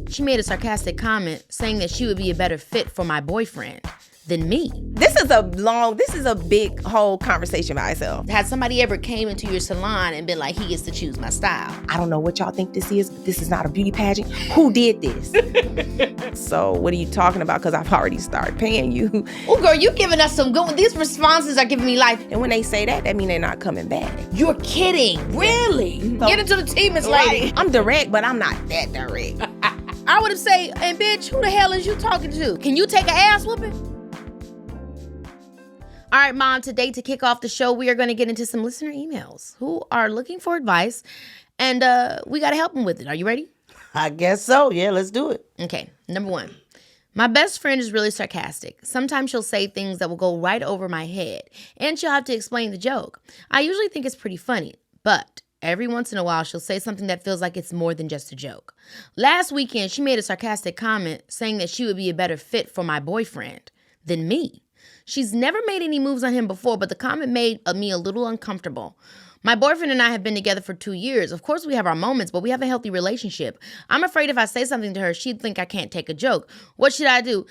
she made a sarcastic comment saying that she would be a better fit for my boyfriend than me. This is a big whole conversation by itself. Has somebody ever came into your salon and been like, he gets to choose my style? I don't know what y'all think this is, but this is not a beauty pageant. Who did this? So what are you talking about? Because I've already started paying you. Oh, girl, you giving us some good ones. These responses are giving me life. And when they say that means they're not coming back. You're kidding. Really? So, get into the team, Miss Lady. Right. I'm direct, but I'm not that direct. I would have said, and bitch, who the hell is you talking to? Can you take an ass whooping? All right, Mom, today to kick off the show, we are going to get into some listener emails who are looking for advice, and we got to help them with it. Are you ready? I guess so. Yeah, let's do it. Okay, number one. My best friend is really sarcastic. Sometimes she'll say things that will go right over my head, and she'll have to explain the joke. I usually think it's pretty funny, but every once in a while, she'll say something that feels like it's more than just a joke. Last weekend, she made a sarcastic comment saying that she would be a better fit for my boyfriend than me. She's never made any moves on him before, but the comment made me a little uncomfortable. My boyfriend and I have been together for 2 years. Of course, we have our moments, but we have a healthy relationship. I'm afraid if I say something to her, she'd think I can't take a joke. What should I do?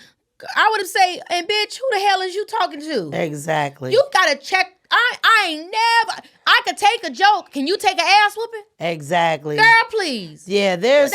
I would have said, and bitch, who the hell is you talking to? Exactly. You gotta check. I ain't never. I could take a joke. Can you take an ass whooping? Exactly. Girl, please. Yeah, there's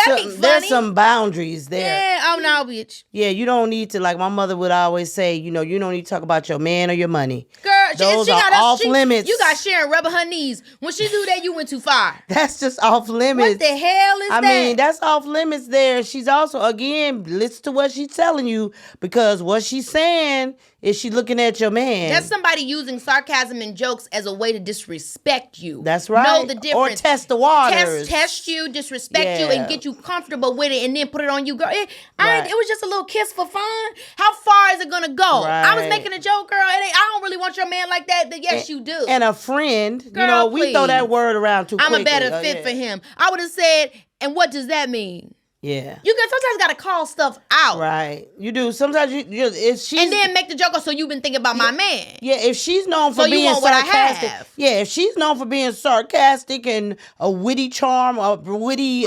some boundaries there. Yeah, oh no, bitch. Yeah, you don't need to, like my mother would always say, you don't need to talk about your man or your money. Girl, those are off limits. You got Sharon rubbing her knees. When she do that, you went too far. That's just off limits. What the hell is that? I mean, that's off limits there. She's also, again, listen to what she's telling you, because what she's saying is she looking at your man. That's somebody using sarcasm and jokes as a way to disrespect you. That's right. Know the difference. Or test the waters. Test you, disrespect you, and get you comfortable with it, and then put it on you, girl. It was just a little kiss for fun. How far is it gonna go? Right. I was making a joke, girl. I don't really want your man like that. But yes, you do. And a friend, girl, we throw that word around too quickly. I'm a better fit for him. I would have said, and what does that mean? Yeah. You sometimes gotta call stuff out. Right. You do. Sometimes if she's, and then make the joke, so you've been thinking about my man. Yeah, if she's known for being sarcastic. Yeah, if she's known for being sarcastic and a witty charm, or witty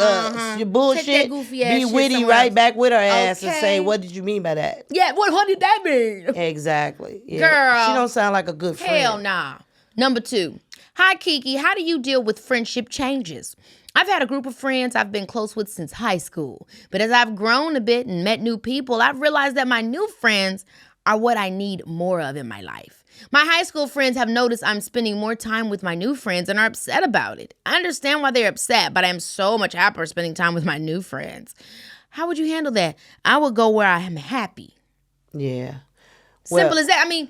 bullshit, take that goofy ass be witty right back with her ass and say, what did you mean by that? Yeah, what did that mean? Exactly. Yeah. Girl. She don't sound like a good friend. Hell nah. Number 2. Hi, Keke. How do you deal with friendship changes? I've had a group of friends I've been close with since high school. But as I've grown a bit and met new people, I've realized that my new friends are what I need more of in my life. My high school friends have noticed I'm spending more time with my new friends and are upset about it. I understand why they're upset, but I am so much happier spending time with my new friends. How would you handle that? I would go where I am happy. Yeah. Simple as that. I mean,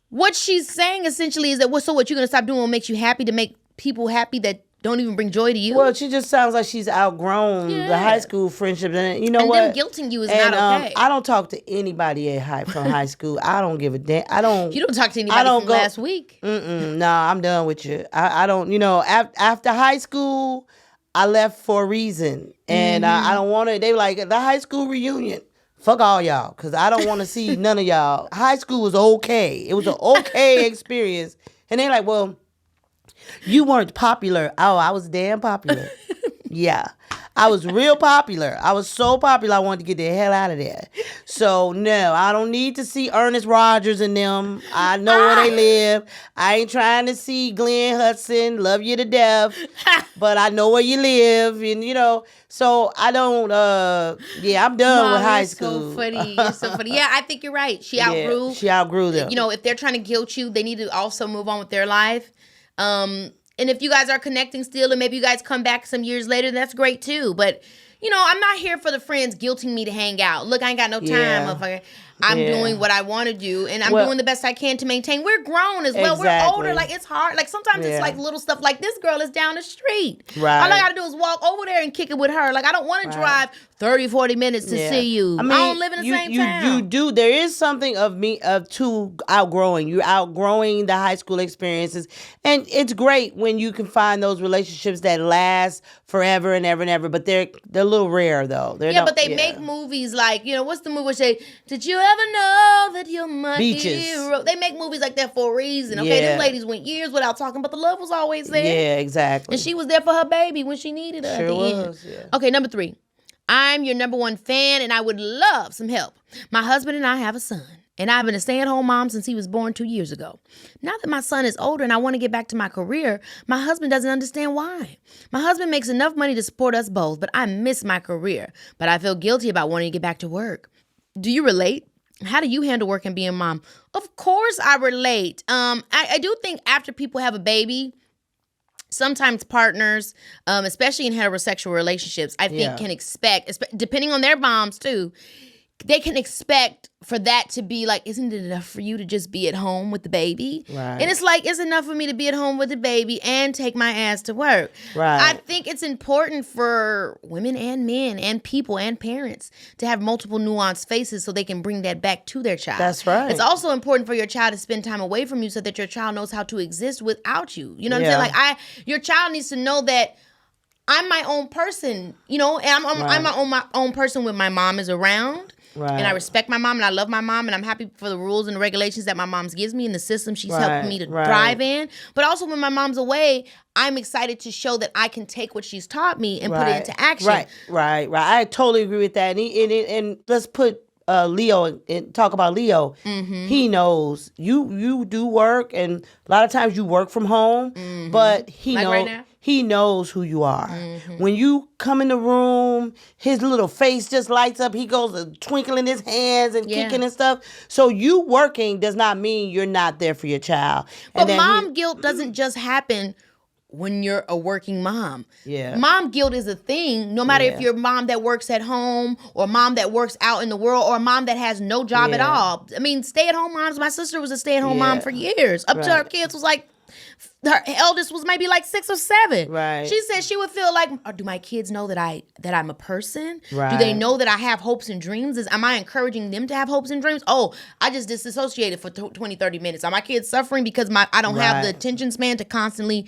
what she's saying essentially is that what you're going to stop doing what makes you happy to make people happy that don't even bring joy to you? Well, she just sounds like she's outgrown the high school friendship. And you know what? And them guilting you is not okay. I don't talk to anybody from high school. I don't give a damn. You don't talk to anybody from last week? No, I'm done with you. I don't, after high school, I left for a reason. And I don't want to, they were like, the high school reunion. Fuck all y'all, because I don't want to see none of y'all. High school was okay. It was an okay experience. And they're like, well, you weren't popular. Oh, I was damn popular. Yeah. I was real popular. I was so popular, I wanted to get the hell out of there. So, no, I don't need to see Ernest Rogers and them. I know where they live. I ain't trying to see Glenn Hudson, love you to death. But I know where you live. And, so I don't, I'm done with high school. So funny. You're so funny. Yeah, I think you're right. She outgrew them. If they're trying to guilt you, they need to also move on with their life. And if you guys are connecting still and maybe you guys come back some years later, that's great too. But, I'm not here for the friends guilting me to hang out. Look, I ain't got no time, motherfucker. I'm doing what I want to do, and I'm doing the best I can to maintain. We're grown as well. Exactly. We're older. Like, it's hard. Like, sometimes it's like little stuff like this girl is down the street. Right. All I got to do is walk over there and kick it with her. Like, I don't want to drive 30, 40 minutes to see you. I don't live in the same town. You do. There is something to outgrowing. You're outgrowing the high school experiences. And it's great when you can find those relationships that last forever and ever and ever. But they're a little rare, though. But they make movies like, what's the movie where they say, did you ever know that you're my hero? They make movies like that for a reason. Okay, them ladies went years without talking, but the love was always there. Yeah, exactly. And she was there for her baby when she needed her at the end. Yeah. Okay, number 3. I'm your number one fan, and I would love some help. My husband and I have a son, and I've been a stay-at-home mom since he was born 2 years ago. Now that my son is older and I want to get back to my career, my husband doesn't understand why. My husband makes enough money to support us both, but I miss my career. But I feel guilty about wanting to get back to work. Do you relate? How do you handle work and being a mom? Of course I relate. I do think after people have a baby, sometimes partners, especially in heterosexual relationships, I think can expect, depending on their moms too, they can expect for that to be like, isn't it enough for you to just be at home with the baby? Right. And it's like, it's enough for me to be at home with the baby and take my ass to work. Right. I think it's important for women and men and people and parents to have multiple nuanced faces so they can bring that back to their child. That's right. It's also important for your child to spend time away from you so that your child knows how to exist without you. You know what I'm saying? Like your child needs to know that I'm my own person, and I'm my own person when my mom is around. Right. And I respect my mom and I love my mom and I'm happy for the rules and the regulations that my mom's gives me and the system she's helping me to thrive in. But also when my mom's away, I'm excited to show that I can take what she's taught me and put it into action. Right. I totally agree with that. And let's put Leo and talk about Leo. Mm-hmm. He knows you do work and a lot of times you work from home, but he knows. Right now? He knows who you are. Mm-hmm. When you come in the room, his little face just lights up. He goes twinkling his hands and kicking and stuff. So you working does not mean you're not there for your child. But mom guilt doesn't just happen when you're a working mom. Yeah. Mom guilt is a thing, no matter if you're a mom that works at home or mom that works out in the world or a mom that has no job at all. I mean, stay-at-home moms, my sister was a stay-at-home mom for years. Up to her kids was like, her eldest was maybe like 6 or 7. Right. She said she would feel like, do my kids know that I'm a person? Right. Do they know that I have hopes and dreams? Am I encouraging them to have hopes and dreams? Oh, I just disassociated for 20, 30 minutes. Are my kids suffering because I don't have the attention span to constantly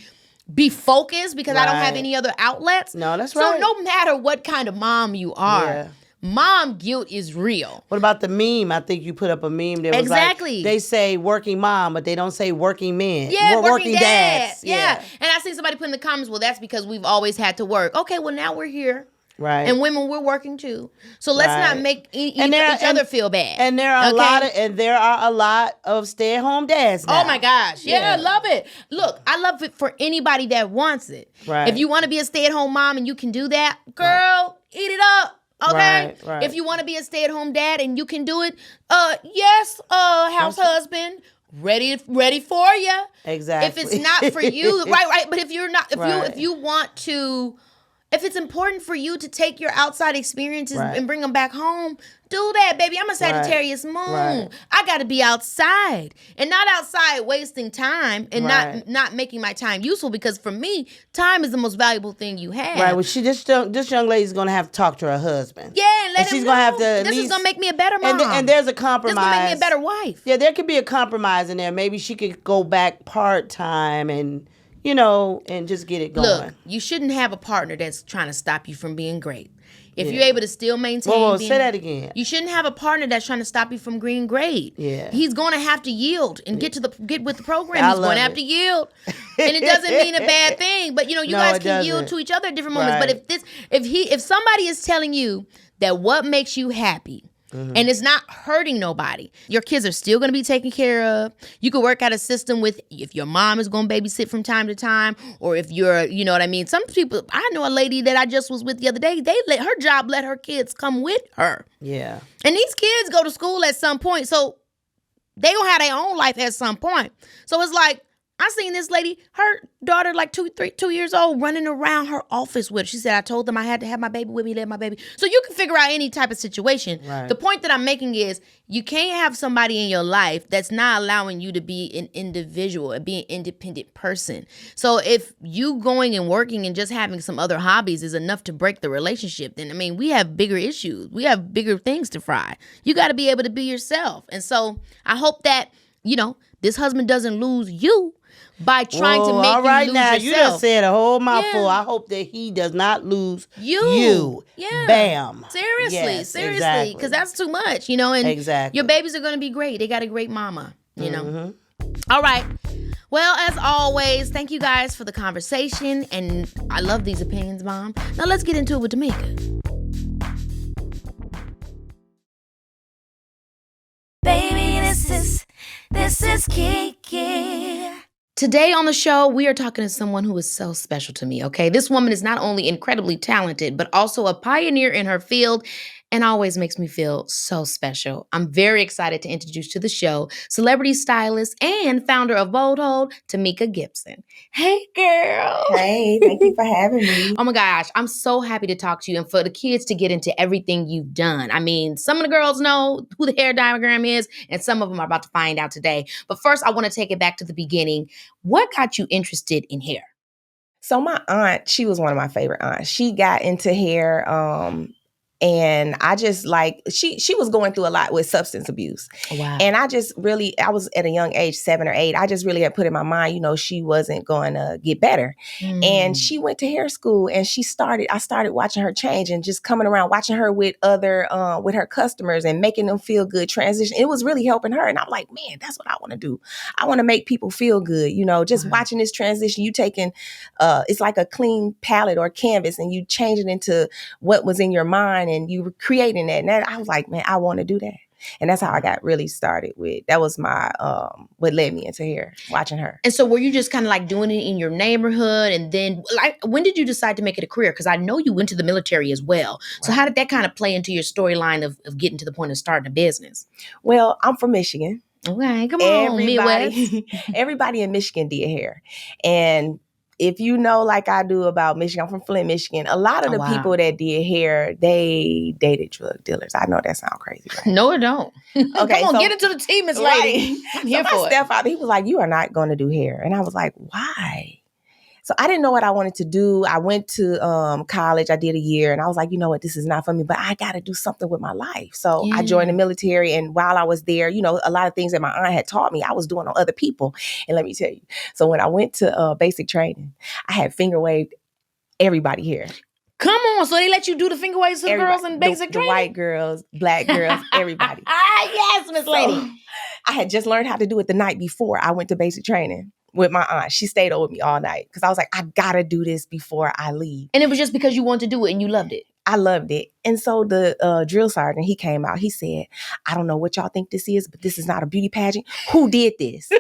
be focused because I don't have any other outlets? No, that's right. So no matter what kind of mom you are, mom guilt is real. What about the meme? I think you put up a meme there. Exactly. They say working mom, but they don't say working men. Yeah, working dads. Yeah. And I see somebody put in the comments, well, that's because we've always had to work. Okay, well, now we're here. Right. And women, we're working too. So let's not make each other feel bad. And there are a lot of stay-at-home dads now. Oh my gosh. Yeah, I love it. Look, I love it for anybody that wants it. Right. If you want to be a stay-at-home mom and you can do that, girl, eat it up. Okay. Right. If you want to be a stay-at-home dad and you can do it, house husband, ready for you. Exactly. If it's not for you, right. But if you're not, if you want to, if it's important for you to take your outside experiences and bring them back home, do that, baby. I'm a Sagittarius moon. Right. I got to be outside and not outside wasting time and not making my time useful because for me, time is the most valuable thing you have. Right. Well, this young lady's going to have to talk to her husband. Yeah, and let him she's know. Gonna have to This is going to make me a better mom. And there's a compromise. This is going to make me a better wife. Yeah, there could be a compromise in there. Maybe she could go back part-time and and just get it going. Look, you shouldn't have a partner that's trying to stop you from being great. If you're able to still maintain say that again. You shouldn't have a partner that's trying to stop you from being great. Yeah. He's going to have to yield and get with the program. He's going to have to yield. And it doesn't mean a bad thing, but you guys can yield to each other at different moments. Right. But if somebody is telling you that what makes you happy and it's not hurting nobody, your kids are still going to be taken care of. You could work out a system with if your mom is going to babysit from time to time, or if you're, you know what I mean? Some people, I know a lady that I just was with the other day, her job let her kids come with her. Yeah. And these kids go to school at some point, so they gonna have their own life at some point. So it's like, I seen this lady, her daughter, like 2 years old, running around her office with her. She said, I told them I had to have my baby with me, let my baby. So you can figure out any type of situation. Right. The point that I'm making is you can't have somebody in your life that's not allowing you to be an individual and be an independent person. So if you going and working and just having some other hobbies is enough to break the relationship, then, we have bigger issues. We have bigger things to fry. You got to be able to be yourself. And so I hope that, this husband doesn't lose you by trying to make all right you lose now, yourself. You just said a whole mouthful. I hope that he does not lose you. Yeah. Bam. Seriously, Yes, because that's too much, and Exactly. your babies are going to be great. They got a great mama, know. All right. Well, as always, thank you guys for the conversation, and I love these opinions, Mom. Now let's get into it with Tamika. This is Keke. Today on the show, we are talking to someone who is so special to me, okay? This woman is not only incredibly talented, but also a pioneer in her field and always makes me feel so special. I'm very excited to introduce to the show celebrity stylist and founder of Bold Hold, Tamika Gibson. Hey, girl. Hey, thank you for having me. Oh my gosh, I'm so happy to talk to you and for the kids to get into everything you've done. I mean, some of the girls know who the hair diagram is, and some of them are about to find out today. But first, I want to take it back to the beginning. What got you interested in hair? So my aunt, she was one of my favorite aunts. She got into hair, and I just she was going through a lot with substance abuse. Wow. And I was at a young age, 7 or 8. I just really had put in my mind, she wasn't going to get better. And she went to hair school and I started watching her change and just coming around, watching her with with her customers and making them feel good transition. It was really helping her. And I'm like, man, that's what I want to do. I want to make people feel good. Just watching this transition, you taking, it's like a clean palette or canvas and you change it into what was in your mind and you were creating that. And I was like, man, I want to do that. And that's how I got really started with. That was my what led me into hair, watching her. And so were you just kind of like doing it in your neighborhood? And then when did you decide to make it a career? Because I know you went to the military as well. Right. So how did that kind of play into your storyline of getting to the point of starting a business? Well, I'm from Michigan. Okay, come on, Midwest. Everybody in Michigan did hair. And if you know, like I do about Michigan, I'm from Flint, Michigan. A lot of the people that did hair, they dated drug dealers. I know that sounds crazy, right? No, it don't. Okay, come on, so, get into the team, Miss Lady. Right. I'm here for my stepfather, he was like, "You are not going to do hair," and I was like, "Why?" So I didn't know what I wanted to do. I went to college. I did a year, and I was like, you know what, this is not for me, but I got to do something with my life. So I joined the military, and while I was there, a lot of things that my aunt had taught me, I was doing on other people. And let me tell you, so when I went to basic training, I had finger waved everybody here. Come on, so they let you do the finger waves to the girls in basic training? The white girls, black girls, everybody. Yes, Miss Lady. I had just learned how to do it the night before I went to basic training with my aunt. She stayed over with me all night because I was like, I gotta do this before I leave. And it was just because you wanted to do it and you loved it. I loved it. And so the drill sergeant, he came out. He said, I don't know what y'all think this is, but this is not a beauty pageant. Who did this?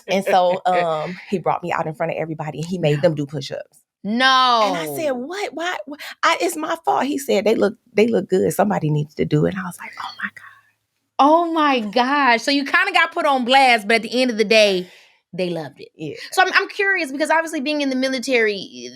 And so he brought me out in front of everybody and he made them do push-ups. No. And I said, what? Why? It's my fault. He said, they look good. Somebody needs to do it. And I was like, oh my God. Oh my gosh. So you kind of got put on blast, but at the end of the day, they loved it. Yeah. So I'm curious because obviously being in the military,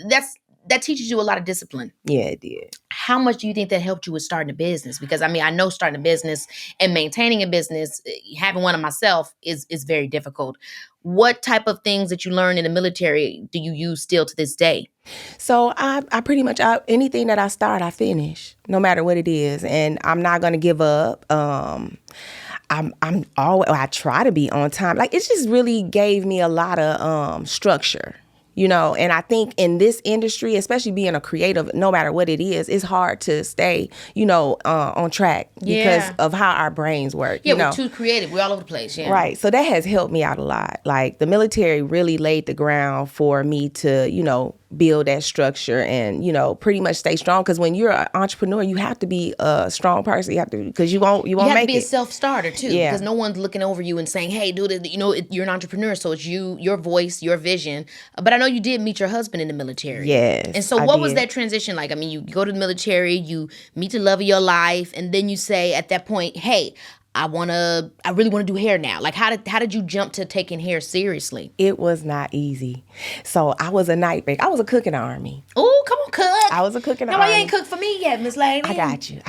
that teaches you a lot of discipline. Yeah, it did. How much do you think that helped you with starting a business? Because I mean, I know starting a business and maintaining a business, having one of myself is very difficult. What type of things that you learned in the military do you use still to this day? So I pretty much, anything that I start, I finish, no matter what it is. And I'm not going to give up. I try to be on time. Like, it just really gave me a lot of structure, and I think in this industry, especially being a creative, no matter what it is, it's hard to stay, on track because of how our brains work. Yeah, we're too creative. We're all over the place. Yeah. Right. So that has helped me out a lot. Like, the military really laid the ground for me to, build that structure and, pretty much stay strong. Because when you're an entrepreneur, you have to be a strong person. You have to, because you won't make it. You have to be a self-starter too. Yeah. Because no one's looking over you and saying, hey, do this. You're an entrepreneur, so it's you, your voice, your vision. But I know you did meet your husband in the military. Yes. And so what was that transition like? I mean, you go to the military, you meet the love of your life, and then you say at that point, hey, I really want to do hair now. Like, how did you jump to taking hair seriously? It was not easy. So I was a night baker. I was a cook in the Army. Oh, come on, cook. I was a cook in the Army. No, you ain't cooked for me yet, Miss Lady. I got you.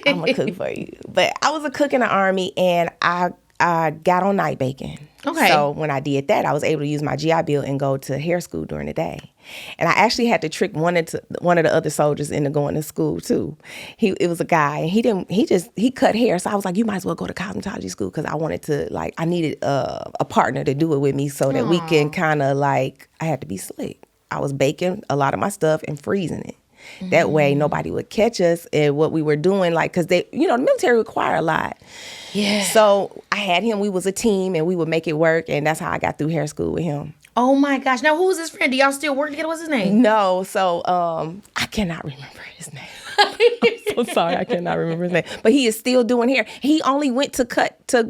I'm a cook for you. But I was a cook in the Army, and I got on night baking. Okay. So when I did that, I was able to use my GI Bill and go to hair school during the day. And I actually had to trick one of the other soldiers into going to school too. It was a guy, and he cut hair. So I was like, you might as well go to cosmetology school, because I wanted to, I needed a partner to do it with me so that we can kind of I had to be slick. I was baking a lot of my stuff and freezing it. Mm-hmm. That way nobody would catch us in what we were doing, because they, the military require a lot. Yeah. So I had him, we was a team, and we would make it work, and that's how I got through hair school with him. Oh my gosh. Now, who was his friend? Do y'all still work together? What's his name? No. So I cannot remember his name. so sorry, I cannot remember his name. But he is still doing hair. He only went to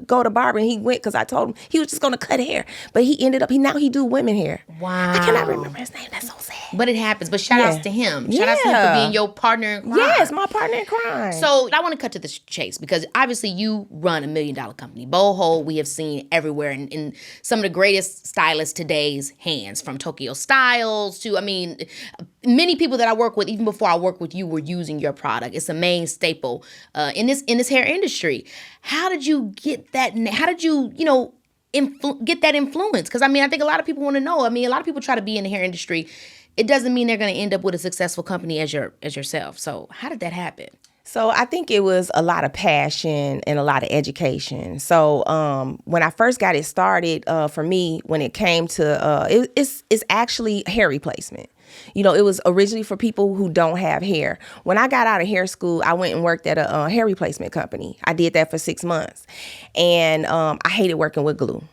go to barber, and he went because I told him he was just going to cut hair. But he ended up, now he do women hair. Wow. I cannot remember his name. That's so sad. But it happens. But shout outs to him. Shout outs to him for being your partner in crime. Yes, my partner in crime. So I want to cut to the chase because obviously you run $1 million company. Bold Hold we have seen everywhere in some of the greatest stylists today's hands, from Tokyo Styles to, many people that I work with, even before I work with you, were using your product. It's a main staple in this hair industry. How did you get that? How did you, get that influence? Because I think a lot of people want to know. A lot of people try to be in the hair industry. It doesn't mean they're going to end up with a successful company as yourself. So how did that happen? So I think it was a lot of passion and a lot of education. So when I first got it started, for me, when it came to it's actually hair replacement. It was originally for people who don't have hair. When I got out of hair school, I went and worked at a hair replacement company. I did that for 6 months, and I hated working with glue.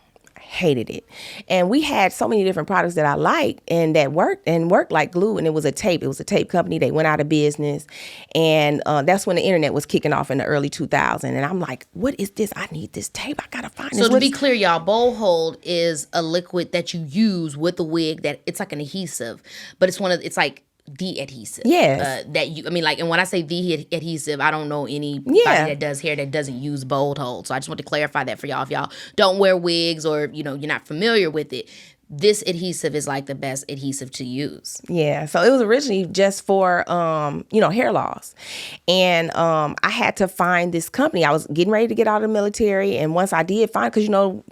Hated it. And we had so many different products that I liked and that worked like glue. And it was a tape company. They went out of business. And that's when the internet was kicking off in the early 2000s. And I'm like, what is this? I need this tape. I gotta find this. So to be clear, y'all, Bold Hold is a liquid that you use with the wig that it's like an adhesive, but it's like the adhesive. Yes. And when I say the adhesive, I don't know anybody that does hair that doesn't use Bold Hold. So I just want to clarify that for y'all. If y'all don't wear wigs or, you're not familiar with it, this adhesive is like the best adhesive to use. Yeah. So it was originally just for, hair loss. And I had to find this company. I was getting ready to get out of the military. And once I did find, because,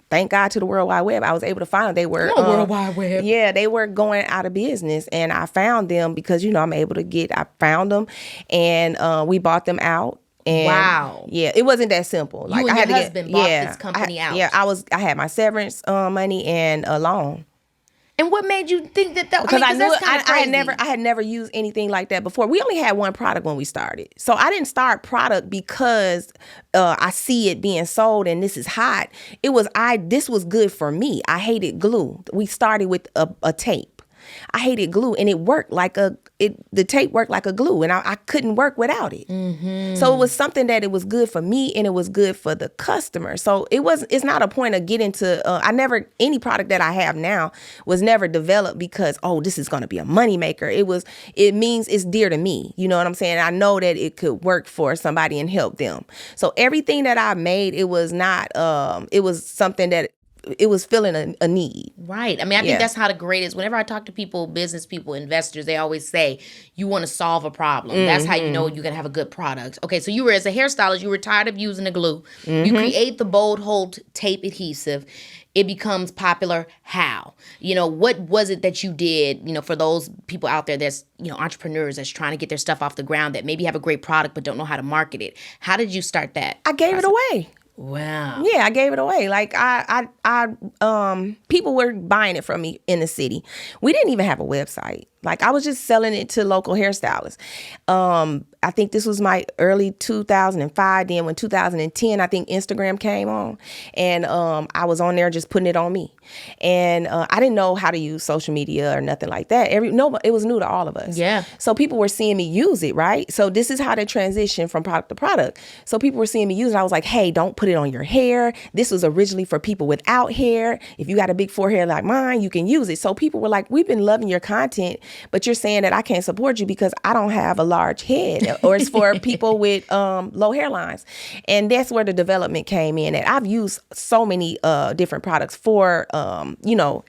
thank God to the World Wide Web, I was able to find them. They were World Wide Web. Yeah, they were going out of business. And I found them because, I found them and we bought them out. And wow. Yeah, it wasn't that simple. You and your husband bought this company out. Yeah, I had my severance money and a loan. And what made you think that? Because I knew I had never used anything like that before. We only had one product when we started, so I didn't start product because I see it being sold and this is hot. This was good for me. I hated glue. We started with a tape. I hated glue, and it worked the tape worked like a glue, and I couldn't work without it. Mm-hmm. So it was something that it was good for me, and it was good for the customer. So it's not a point of getting to, any product that I have now was never developed because, this is going to be a moneymaker. It means it's dear to me. You know what I'm saying? I know that it could work for somebody and help them. So everything that I made, it was not, it was something that it was filling a need. Right. I think that's how the great is. Whenever I talk to people, business people, investors, they always say, you want to solve a problem. Mm-hmm. That's how you know you're going to have a good product. Okay, so you were, as a hairstylist, you were tired of using the glue. Mm-hmm. You create the Bold Hold tape adhesive. It becomes popular. How? What was it that you did, for those people out there that's, entrepreneurs that's trying to get their stuff off the ground that maybe have a great product but don't know how to market it? How did you start that? I gave it away. Wow. Yeah, I gave it away. Like I people were buying it from me in the city. We didn't even have a website. Like I was just selling it to local hairstylists. I think this was my early 2005. Then when 2010, I think Instagram came on, and I was on there just putting it on me. And I didn't know how to use social media or nothing like that. It was new to all of us. Yeah. So people were seeing me use it, right? So this is how they transition from product to product. So people were seeing me use it. I was like, hey, don't put it on your hair. This was originally for people without hair. If you got a big forehead like mine, you can use it. So people were like, we've been loving your content, but you're saying that I can't support you because I don't have a large head, or it's for people with low hairlines. And that's where the development came in. And I've used so many different products for,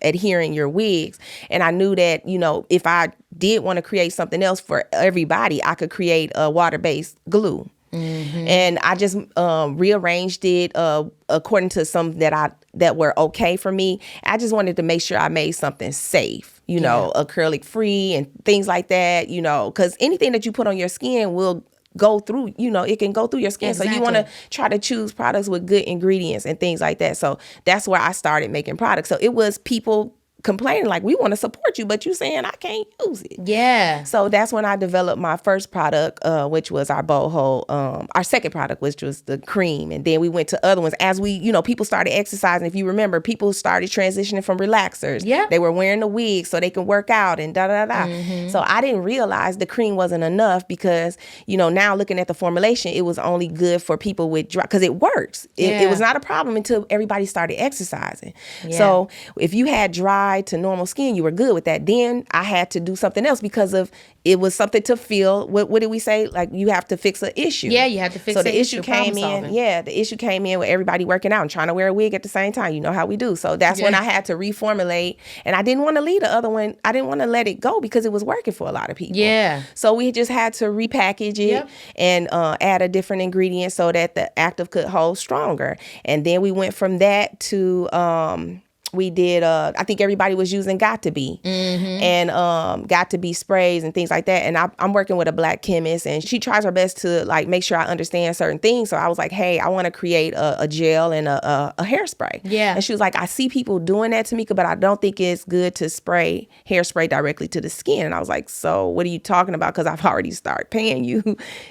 adhering your wigs. And I knew that, if I did want to create something else for everybody, I could create a water-based glue. Mm-hmm. And I just rearranged it according to some that were okay for me. I just wanted to make sure I made something safe, acrylic free and things like that, because anything that you put on your skin will go through, it can go through your skin. Exactly. So you want to try to choose products with good ingredients and things like that. So that's where I started making products. So it was people complaining like, we want to support you, but you saying I can't use it. Yeah. So that's when I developed my first product, which was our Bold Hold, our second product, which was the cream. And then we went to other ones as we, people started exercising. If you remember, people started transitioning from relaxers. Yeah. They were wearing the wig so they can work out and da-da-da. So I didn't realize the cream wasn't enough because, now looking at the formulation, it was only good for people with dry, because it works. It was not a problem until everybody started exercising. Yeah. So if you had dry to normal skin, you were good with that. Then I had to do something else because of it was something to feel. What did we say? Like, you have to fix an issue. Yeah, you have to fix. So the issue came in. Yeah, the issue came in with everybody working out and trying to wear a wig at the same time. You know how we do. So that's when I had to reformulate, and I didn't want to leave the other one. I didn't want to let it go because it was working for a lot of people. Yeah. So we just had to repackage it and add a different ingredient so that the active could hold stronger. And then we went from that to we did I think everybody was using Got to Be and Got to Be sprays and things like that. And I'm working with a Black chemist, and she tries her best to like make sure I understand certain things. So I was like, hey, I want to create a gel and a hairspray. Yeah. And she was like, I see people doing that, Tamika, but I don't think it's good to spray hairspray directly to the skin. And I was like, so what are you talking about? Because I've already started paying you,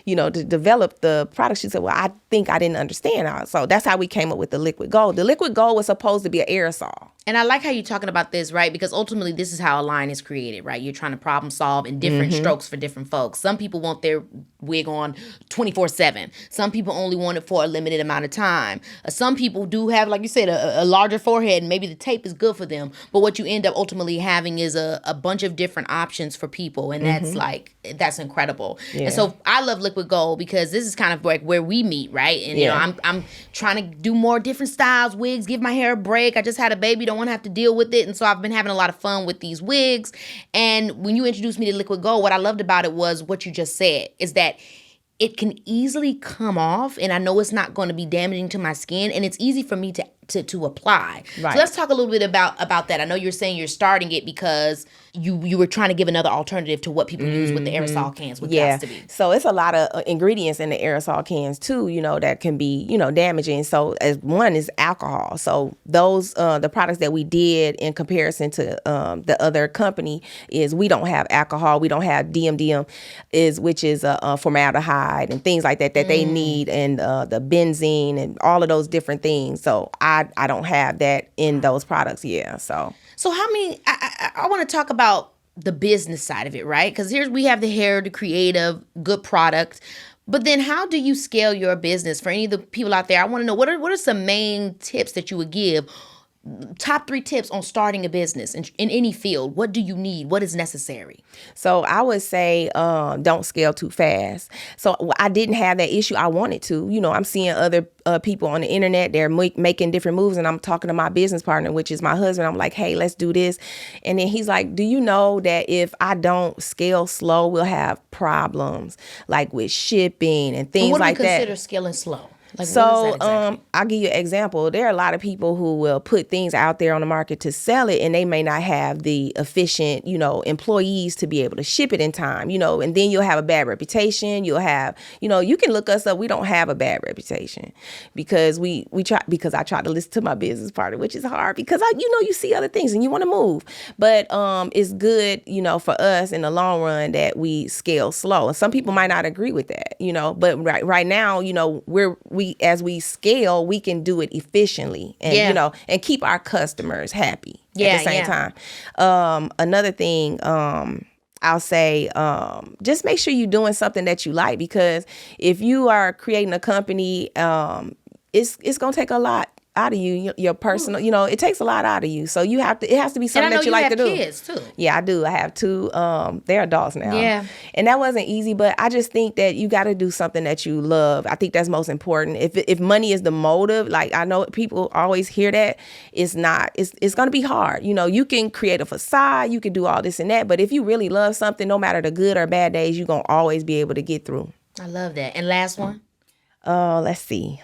to develop the product. She said, well, I think I didn't understand. So that's how we came up with the liquid gold. The liquid gold was supposed to be an aerosol. And I like how you're talking about this, right? Because ultimately, this is how a line is created, right? You're trying to problem solve in different strokes for different folks. Some people want their wig on 24/7. Some people only want it for a limited amount of time. Some people do have, like you said, a larger forehead, and maybe the tape is good for them. But what you end up ultimately having is a bunch of different options for people, and that's incredible. Yeah. And so I love Liquid Gold because this is kind of like where we meet, right? And I'm trying to do more different styles, wigs, give my hair a break. I just had a baby, don't want to have to deal with it, and so I've been having a lot of fun with these wigs. And when you introduced me to Liquid Gold, what I loved about it was what you just said, is that it can easily come off, and I know it's not going to be damaging to my skin, and it's easy for me to apply. Right. So let's talk a little bit about that. I know you're saying you're starting it because you were trying to give another alternative to what people use with the aerosol cans with Got to Be. So it's a lot of ingredients in the aerosol cans too, that can be, damaging. So as one is alcohol. So those the products that we did in comparison to the other company is we don't have alcohol, we don't have DMDM, which is formaldehyde and things like that they need, and the benzene and all of those different things. So I don't have that in those products. Yeah. So how many, I want to talk about the business side of it, right? Because here we have the hair, the creative, good product. But then how do you scale your business? For any of the people out there, I want to know, what are some main tips that you would give? Top 3 tips on starting a business in any field. What do you need? What is necessary? So I would say don't scale too fast. So I didn't have that issue. I wanted to. I'm seeing other people on the internet. They're making different moves, and I'm talking to my business partner, which is my husband. I'm like, hey, let's do this. And then he's like, do you know that if I don't scale slow, we'll have problems like with shipping and things like that. What do you consider scaling slow? Like, so I'll give you an example. There are a lot of people who will put things out there on the market to sell it, and they may not have the efficient, employees to be able to ship it in time, and then you'll have a bad reputation. You'll have, you can look us up. We don't have a bad reputation because because I try to listen to my business partner, which is hard because you see other things and you want to move, but it's good, for us in the long run that we scale slow. And some people might not agree with that, but right now, as we scale, we can do it efficiently and, and keep our customers happy at the same time. Another thing, I'll say, just make sure you're doing something that you like, because if you are creating a company, it's going to take a lot out of you, your personal, it takes a lot out of you. So it has to be something that you like to do. And I know you have kids too. Yeah, I do. I have 2, they're adults now. Yeah. And that wasn't easy, but I just think that you got to do something that you love. I think that's most important. If money is the motive, like I know people always hear that, it's not, it's going to be hard. You can create a facade, you can do all this and that, but if you really love something, no matter the good or bad days, you're going to always be able to get through. I love that. And last one? Let's see.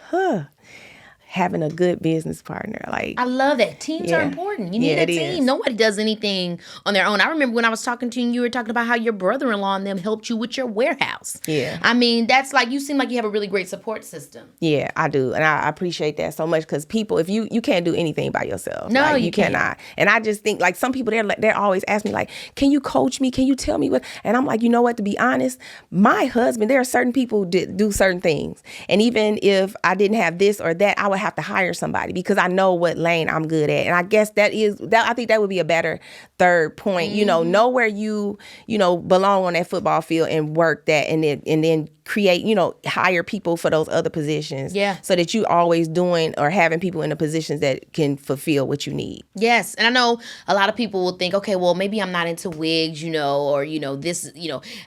having a good business partner. Like, I love that. Teams are important. You need a team. is. Nobody does anything on their own. I remember when I was talking to you, you were talking about how your brother-in-law and them helped you with your warehouse. Yeah. I mean, that's like, you seem like you have a really great support system. Yeah, I do. And I appreciate that so much, because people, if you can't do anything by yourself. No, like, you can't. cannot. And I just think, like, some people, they're always asking me, like, can you coach me? Can you tell me what? And I'm like, you know what, to be honest, my husband, there are certain people that do certain things. And even if I didn't have this or that, I would have to hire somebody, because I know what lane I'm good at. And I guess I think that would be a better third point. Know where you belong on that football field and work that, and then create, hire people for those other positions. Yeah. So that you always doing or having people in the positions that can fulfill what you need. Yes. And I know a lot of people will think, okay, well, maybe I'm not into wigs, or, this,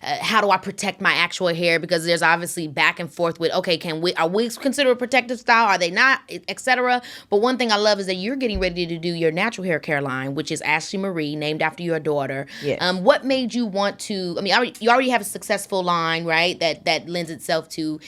how do I protect my actual hair? Because there's obviously back and forth with, okay, are wigs considered a protective style? Are they not, etc.? But one thing I love is that you're getting ready to do your natural hair care line, which is Ashley Marie, named after your daughter. Yes. What made you want to, you already have a successful line, right? That lends itself to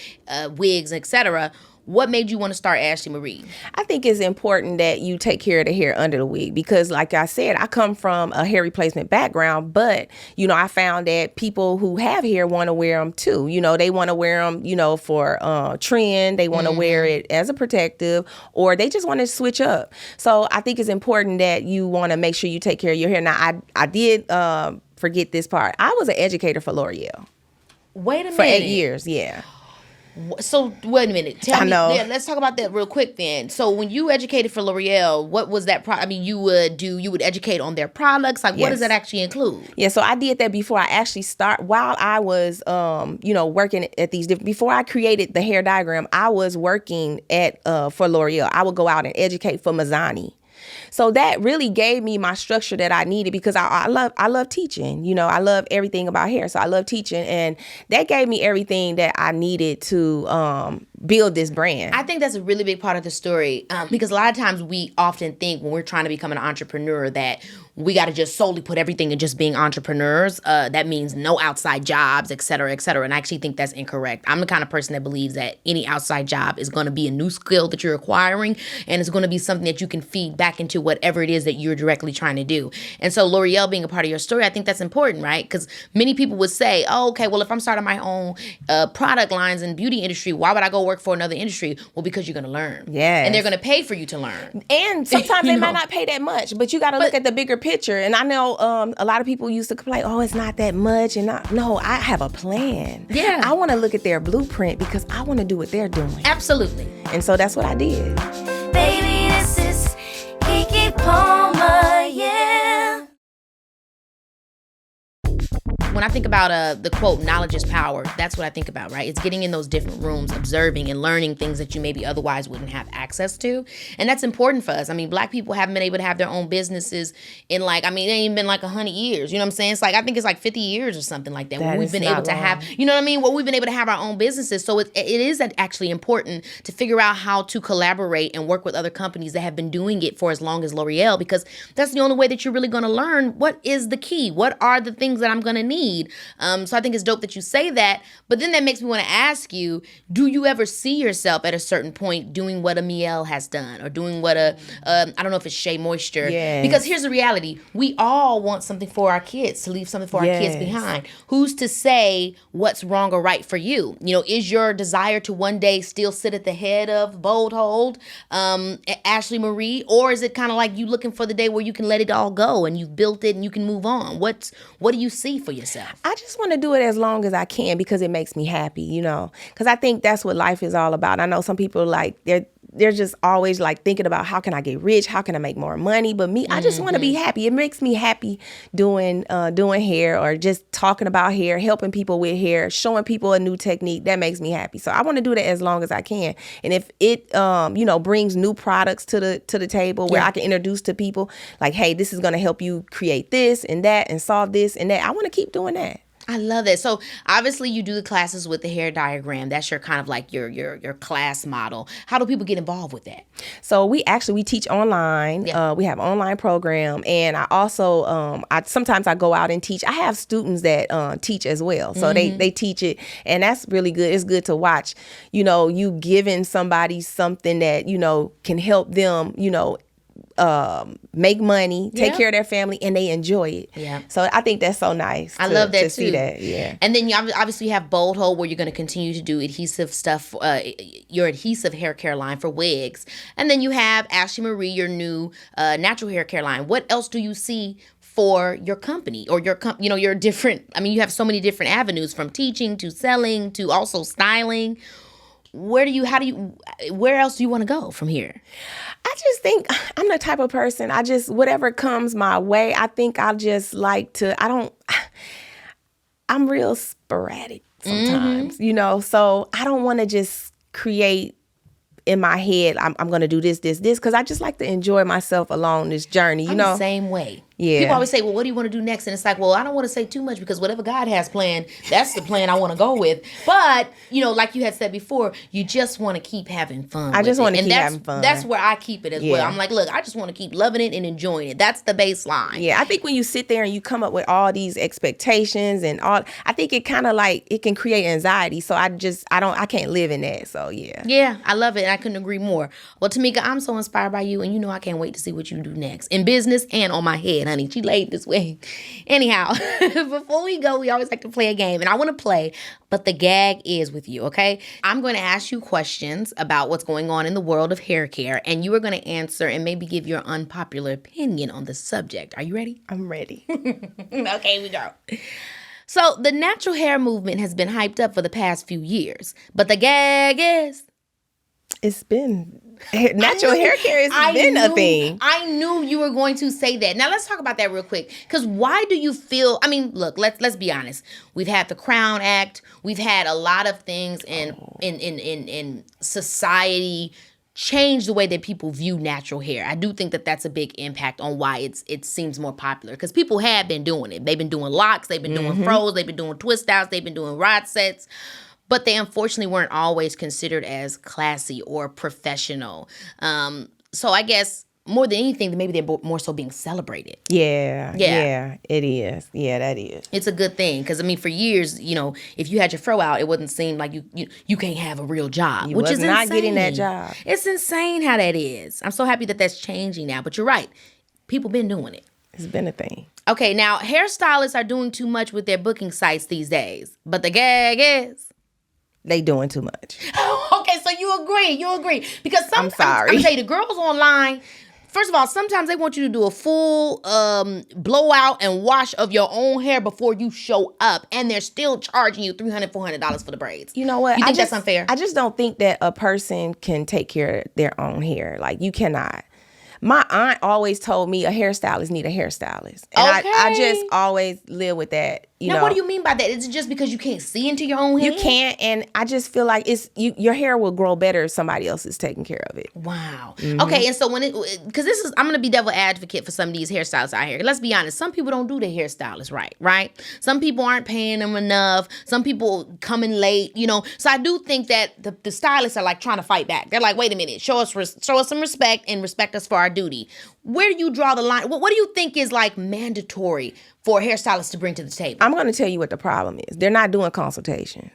wigs, etc. What made you want to start Ashley Marie? I think it's important that you take care of the hair under the wig, because, like I said, I come from a hair replacement background, but, I found that people who have hair want to wear them too. They want to wear them, for trend. They want to wear it as a protective, or they just want to switch up. So I think it's important that you want to make sure you take care of your hair. Now, I did forget this part. I was an educator for L'Oreal. Wait a minute. For 8 years, yeah. So wait a minute. Tell me. know. Yeah, let's talk about that real quick then. So when you educated for L'Oreal, what was that? You would educate on their products. Like, what does that actually include? Yeah, so I did that before I actually while I was, working at these different. Before I created the hair diagram, I was working for L'Oreal. I would go out and educate for Mazzani. So that really gave me my structure that I needed, because I love teaching. I love everything about hair. So I love teaching, and that gave me everything that I needed to build this brand. I think that's a really big part of the story, because a lot of times we often think when we're trying to become an entrepreneur that we got to just solely put everything in just being entrepreneurs. That means no outside jobs, et cetera, et cetera. And I actually think that's incorrect. I'm the kind of person that believes that any outside job is going to be a new skill that you're acquiring, and it's going to be something that you can feed back into whatever it is that you're directly trying to do. And so L'Oreal being a part of your story, I think that's important, right? Because many people would say, oh, okay, well, if I'm starting my own product lines in beauty industry, why would I go work for another industry? Well, because you're going to learn. Yes. And they're going to pay for you to learn. And sometimes they might not pay that much, but you got to look at the bigger picture. And I know a lot of people used to complain, oh, it's not that much. And no, I have a plan. Yeah. I want to look at their blueprint, because I want to do what they're doing. Absolutely. And so that's what I did. Baby, this is Keke Palmer, yeah. When I think about the quote, knowledge is power, that's what I think about, right? It's getting in those different rooms, observing and learning things that you maybe otherwise wouldn't have access to. And that's important for us. Black people haven't been able to have their own businesses in it ain't even been like 100 years. You know what I'm saying? It's like, I think it's like 50 years or something like that. When we've been able to have, you know what I mean? Well, we've been able to have our own businesses. So it is actually important to figure out how to collaborate and work with other companies that have been doing it for as long as L'Oreal, because that's the only way that you're really going to learn what is the key. What are the things that I'm going to need? So I think it's dope that you say that. But then that makes me want to ask you, do you ever see yourself at a certain point doing what a Miel has done, or doing what I don't know if it's Shea Moisture? Yes. Because here's the reality. We all want something for our kids, to leave something for our kids behind. Who's to say what's wrong or right for you? Is your desire to one day still sit at the head of Bold Hold, Ashley Marie, or is it kind of like you looking for the day where you can let it all go and you've built it and you can move on? What do you see for yourself? I just want to do it as long as I can, because it makes me happy, because I think that's what life is all about. I know some people, like, they're just always like thinking about, how can I get rich? How can I make more money? But me, I just want to be happy. It makes me happy doing hair, or just talking about hair, helping people with hair, showing people a new technique. That makes me happy. So I want to do that as long as I can. And if it, brings new products to the table where I can introduce to people, like, hey, this is going to help you create this and that and solve this and that, I want to keep doing that. I love that. So obviously you do the classes with the hair diagram. That's your kind of like your class model. How do people get involved with that? So we teach online. Yeah. We have an online program, and I also sometimes I go out and teach. I have students that teach as well, so they teach it, and that's really good. It's good to watch. You giving somebody something that can help them. Make money, take care of their family, and they enjoy it. Yeah. So I think that's so nice. I love that to too. see that. Yeah. And then you obviously have Bold Hold, where you're going to continue to do adhesive stuff, your adhesive hair care line for wigs. And then you have Ashley Marie, your new natural hair care line. What else do you see for your company or your different? I mean, you have so many different avenues, from teaching to selling to also styling. Where else do you want to go from here? I just think I'm the type of person, whatever comes my way, I think I just like to, I'm real sporadic sometimes, so I don't want to just create in my head, I'm going to do this, because I just like to enjoy myself along this journey, I'm the same way. Yeah. People always say, well, what do you want to do next? And it's like, well, I don't want to say too much, because whatever God has planned, that's the plan I want to go with. But, like you had said before, you just want to keep having fun. I just want to keep having fun. That's where I keep it as well. I'm like, look, I just want to keep loving it and enjoying it. That's the baseline. Yeah, I think when you sit there and you come up with all these expectations and all, I think it kind of like, it can create anxiety. So I can't live in that. So yeah. Yeah, I love it. I couldn't agree more. Well, Tamika, I'm so inspired by you, and I can't wait to see what you do next in business and on my head, honey. She laid this way. Anyhow, before we go, we always like to play a game, and I want to play, but the gag is with you, okay? I'm going to ask you questions about what's going on in the world of hair care, and you are going to answer and maybe give your unpopular opinion on the subject. Are you ready? I'm ready. Okay, we go. So the natural hair movement has been hyped up for the past few years, but the gag is... It's been natural hair care has been a thing. I knew you were going to say that. Now let's talk about that real quick. Because why do you feel? I mean, look, let's be honest. We've had the Crown Act. We've had a lot of things in society change the way that people view natural hair. I do think that that's a big impact on why it seems more popular, because people have been doing it. They've been doing locks. They've been doing fros. They've been doing twist outs. They've been doing rod sets. But they unfortunately weren't always considered as classy or professional. So I guess more than anything, maybe they're more so being celebrated. Yeah, it is. Yeah, that is. It's a good thing, because for years, if you had your fro out, it wouldn't seem like you can't have a real job, You which was is not insane. getting that job. It's insane how that is. I'm so happy that that's changing now. But you're right, people been doing it. It's been a thing. Okay, now hairstylists are doing too much with their booking sites these days, but the gag is. They doing too much. Okay, so you agree. Because I'm sorry. I'm saying the girls online, first of all, sometimes they want you to do a full blowout and wash of your own hair before you show up, and they're still charging you $300, $400 for the braids. You know what? You think that's unfair? I just don't think that a person can take care of their own hair. Like, you cannot. My aunt always told me a hairstylist need a hairstylist. And Okay. I just always live with that. Now, what do you mean by that? Is it just because you can't see into your own hair? You can't, and I just feel like your hair will grow better if somebody else is taking care of it. Wow. Okay, and so because I'm going to be devil advocate for some of these hairstylists out here. Let's be honest, some people don't do their hairstylists right? Some people aren't paying them enough. Some people coming late, So I do think that the stylists are like trying to fight back. They're like, wait a minute, show us some respect and respect us for our duty. Where do you draw the line? What do you think is like mandatory for a hairstylist to bring to the table? I'm going to tell you what the problem is. They're not doing consultations.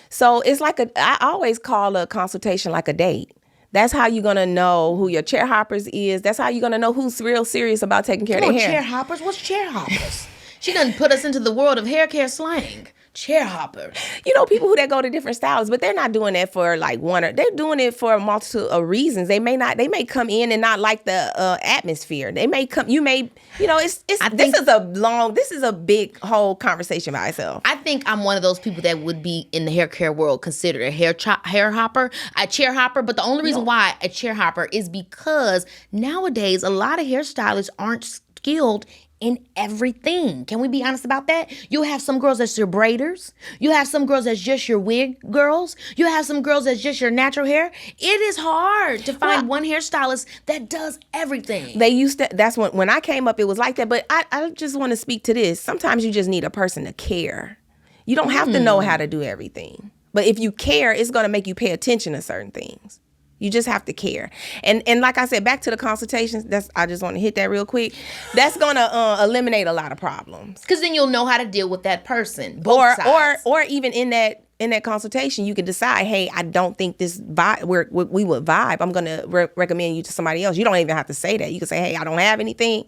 So it's like I always call a consultation like a date. That's how you're going to know who your chair hoppers is. That's how you're going to know who's real serious about taking care of their hair. Chair hoppers? What's chair hoppers? She done put us into the world of hair care slang. Chair hoppers. People who that go to different styles, but they're not doing that for like one, or they're doing it for a multitude of reasons. They may come in and not like the atmosphere. They may come, this is a big whole conversation by itself. I think I'm one of those people that would be in the hair care world considered a hair hopper, a chair hopper. But the only reason why a chair hopper is because nowadays a lot of hairstylists aren't skilled in everything. Can we be honest about that? You have some girls that's your braiders. You have some girls that's just your wig girls. You have some girls that's just your natural hair. It is hard to find one hairstylist that does everything. They used to, that's when I came up, it was like that. But I just want to speak to this. Sometimes you just need a person to care. You don't have to know how to do everything. But if you care, it's going to make you pay attention to certain things. You just have to care. And like I said, back to the consultations, I just want to hit that real quick. That's going to eliminate a lot of problems. Because then you'll know how to deal with that person. Both sides. Or even in that consultation, you can decide, hey, I don't think this vibe, we would vibe. I'm going to recommend you to somebody else. You don't even have to say that. You can say, hey, I don't have anything.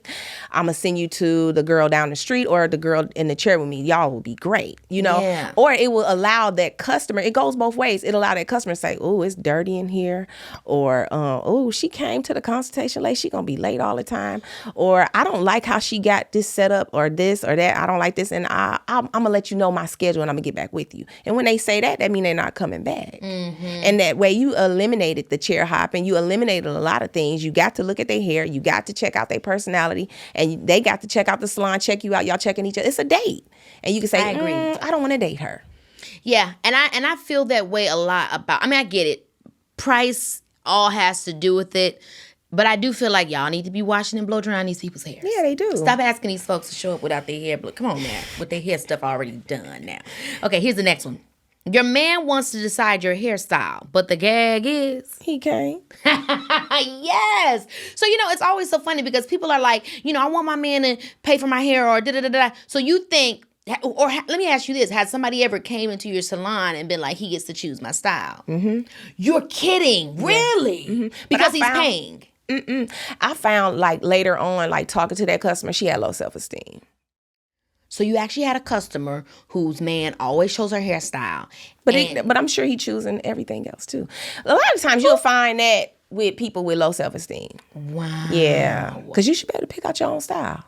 I'm going to send you to the girl down the street or the girl in the chair with me. Y'all will be great, you know? Yeah. Or it will allow that customer, it goes both ways. It'll allow that customer to say, oh, it's dirty in here. Or, oh, she came to the consultation late. She going to be late all the time. Or I don't like how she got this set up or this or that. I don't like this. And I'm going to let you know my schedule and I'm going to get back with you. And when they say that means they're not coming back. Mm-hmm. And that way you eliminated the chair hopping. You eliminated a lot of things. You got to look at their hair. You got to check out their personality. And they got to check out the salon, check you out. Y'all checking each other. It's a date. And you can say, I agree. I don't want to date her. Yeah. And I feel that way a lot about, I mean, I get it. Price all has to do with it. But I do feel like y'all need to be washing and blow drying these people's hair. Yeah, they do. Stop asking these folks to show up without their hair. Come on now. With their hair stuff already done now. Okay, here's the next one. Your man wants to decide your hairstyle, but the gag is... he can't. Yes. So, it's always so funny because people are like, I want my man to pay for my hair or da-da-da-da. So you think... Or let me ask you this. Has somebody ever came into your salon and been like, he gets to choose my style? Mm-hmm. You're kidding. Really? Mm-hmm. Because he's paying. I found like later on, like talking to that customer, she had low self-esteem. So you actually had a customer whose man always shows her hairstyle. But I'm sure he choosing everything else too. A lot of times you'll find that with people with low self-esteem. Wow. Yeah. Because you should be able to pick out your own style.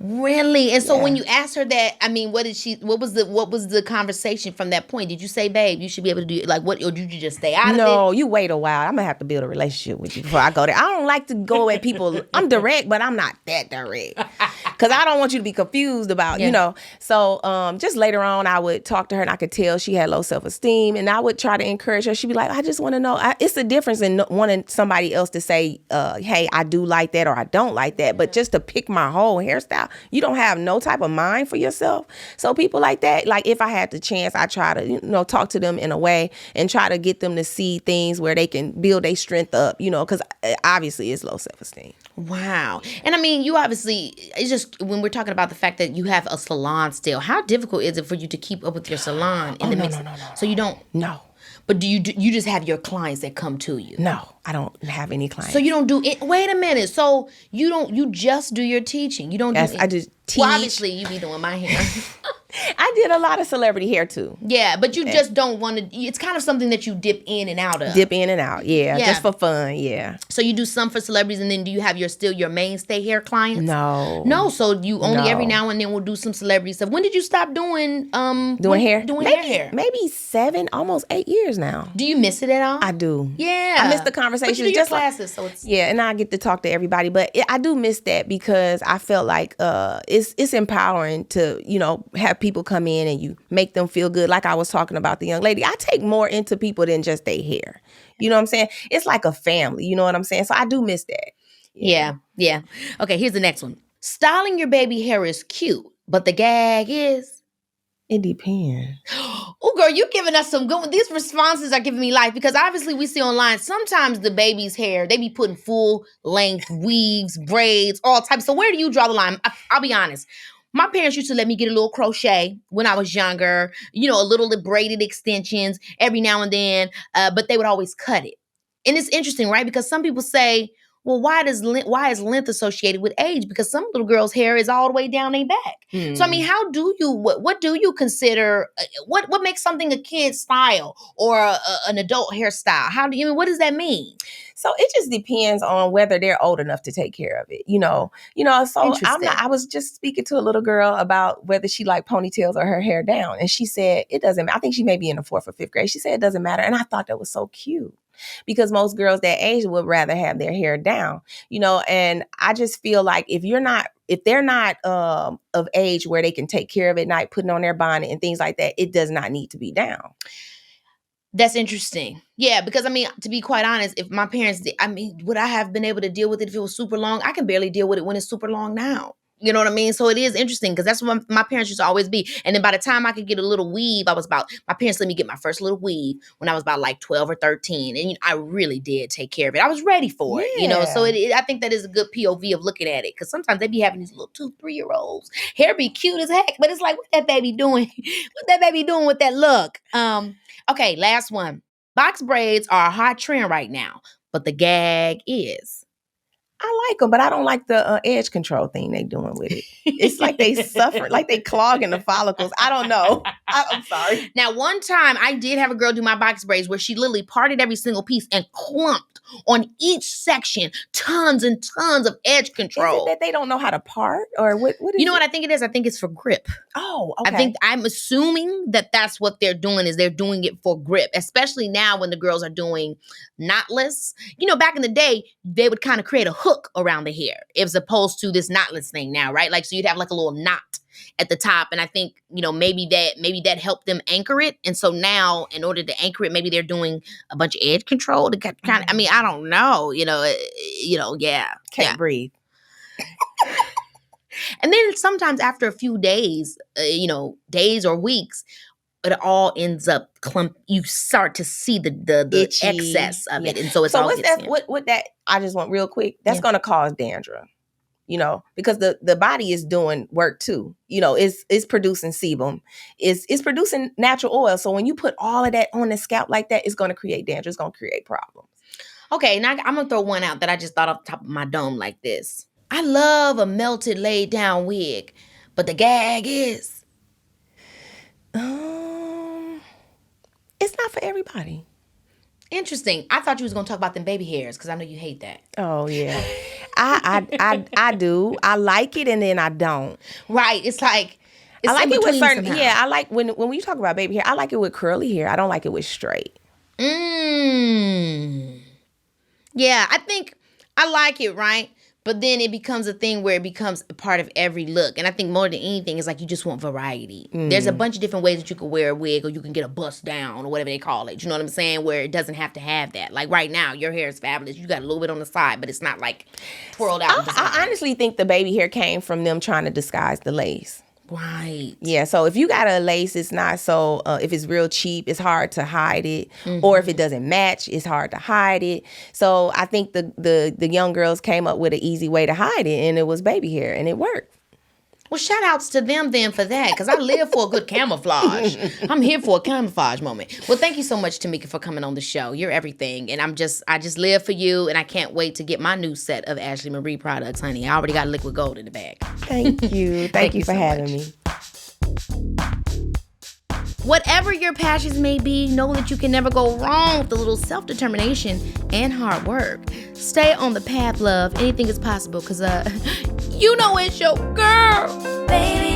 Really? And so when you asked her that, I mean, what was the conversation from that point? Did you say, babe, you should be able to do it? Like, what, or did you just stay out of it? No, you wait a while. I'm going to have to build a relationship with you before I go there. I don't like to go at people. I'm direct, but I'm not that direct. Because I don't want you to be confused about, So just later on, I would talk to her and I could tell she had low self-esteem. And I would try to encourage her. She'd be like, I just want to know. It's a difference in wanting somebody else to say, hey, I do like that or I don't like that. But just to pick my whole hairstyle, you don't have no type of mind for yourself. So people like that, like if I had the chance, I try to, talk to them in a way and try to get them to see things where they can build their strength up, because obviously it's low self-esteem. Wow. And I mean, you obviously, it's just when we're talking about the fact that you have a salon still, how difficult is it for you to keep up with your salon in the mix? No. So you don't? No. But do you just have your clients that come to you? No, I don't have any clients. So you don't do it. Wait a minute. So you just do your teaching. You don't do it. I just teach. Well, obviously you be doing my hair. I did a lot of celebrity hair too. Yeah, but you just don't want to. It's kind of something that you dip in and out of. Dip in and out, yeah. Just for fun, yeah. So you do some for celebrities, and then do you have your mainstay hair clients? No. So you only every now and then will do some celebrity stuff. When did you stop doing hair? Doing hair? Maybe 7, almost 8 years now. Do you miss it at all? I do. Yeah, I miss the conversations. But you do your classes, so it's and I get to talk to everybody. But I do miss that because I felt like it's empowering to have people come in and you make them feel good. Like I was talking about the young lady, I take more into people than just their hair. You know what I'm saying? It's like a family. You know what I'm saying? So I do miss that. Yeah. Okay, here's the next one. Styling your baby hair is cute, but the gag is. It depends. Oh, girl, you're giving us some good. These responses are giving me life because obviously we see online sometimes the baby's hair, they be putting full length weaves, braids, all types. So where do you draw the line? I'll be honest. My parents used to let me get a little crochet when I was younger, a little braided extensions every now and then, but they would always cut it. And it's interesting, right? Because some people say, well, why is length associated with age? Because some little girls' hair is all the way down their back. So, I mean, what do you consider, what makes something a kid's style or an adult hairstyle? What does that mean? So it just depends on whether they're old enough to take care of it, So I was just speaking to a little girl about whether she liked ponytails or her hair down. And she said, it doesn't matter. I think she may be in the 4th or 5th grade. She said, it doesn't matter. And I thought that was so cute. because most girls that age would rather have their hair down, and I just feel like if they're not of age where they can take care of it, not putting on their bonnet and things like that, it does not need to be down. That's interesting. Yeah, because I mean, to be quite honest, if my parents did, would I have been able to deal with it if it was super long? I can barely deal with it when it's super long now. You know what I mean? So it is interesting because that's what my parents used to always be. And then by the time I could get a little weave, my parents let me get my first little weave when I was about like 12 or 13. And I really did take care of it. I was ready for it, So I think that is a good POV of looking at it. Because sometimes they be having these little 2-3-year-olds. Hair be cute as heck, but it's like, what that baby doing? What that baby doing with that look? Okay, last one. Box braids are a hot trend right now, but the gag is. I like them, but I don't like the edge control thing they doing with it. It's like they suffer, like they clogging the follicles. I don't know. I'm sorry. Now, one time I did have a girl do my box braids where she literally parted every single piece and clumped on each section tons and tons of edge control. Is it that they don't know how to part, or what is you know what I think it is? I think it's for grip. Oh, okay. I'm assuming that that's what they're doing, is they're doing it for grip, especially now when the girls are doing knotless. Back in the day, they would kind of create a hook around the hair as opposed to this knotless thing now, right? Like, so you'd have like a little knot at the top. And I think, maybe that helped them anchor it. And so now in order to anchor it, maybe they're doing a bunch of edge control to kind of, I don't know, yeah. Can't breathe. And then sometimes after a few days, days or weeks, it all ends up clump. You start to see the Itchy, excess of it. And so it's all what's that? What that, I just want real quick, that's going to cause dandruff. Because the body is doing work too. It's producing sebum. It's producing natural oil. So when you put all of that on the scalp like that, it's going to create dandruff. It's going to create problems. Okay, now I'm going to throw one out that I just thought off the top of my dome like this. I love a melted laid down wig, but the gag is... It's not for everybody. Interesting. I thought you was going to talk about them baby hairs because I know you hate that. Oh, yeah. I do. I like it and then I don't. Right. It's like... I like it with certain... Somehow. Yeah, I like... When we talk about baby hair, I like it with curly hair. I don't like it with straight. Yeah, I think I like it, right? But then it becomes a thing where it becomes a part of every look. And I think more than anything, it's like you just want variety. There's a bunch of different ways that you can wear a wig, or you can get a bust down or whatever they call it. You know what I'm saying? Where it doesn't have to have that. Like right now, your hair is fabulous. You got a little bit on the side, but it's not like twirled out. I honestly think the baby hair came from them trying to disguise the lace. Right. Yeah, so if you got a lace, it's not so, if it's real cheap, it's hard to hide it. Or if it doesn't match, it's hard to hide it. So I think the young girls came up with an easy way to hide it, and it was baby hair, and it worked. Well, shout outs to them then for that, because I live for a good camouflage. I'm here for a camouflage moment. Well, thank you so much, Tamika, for coming on the show. You're everything. And I just live for you, and I can't wait to get my new set of Ashley Marie products, honey. I already got liquid gold in the bag. Thank you. Thank you for having me. Whatever your passions may be, know that you can never go wrong with a little self-determination and hard work. Stay on the path, love. Anything is possible, because, it's your girl. Baby,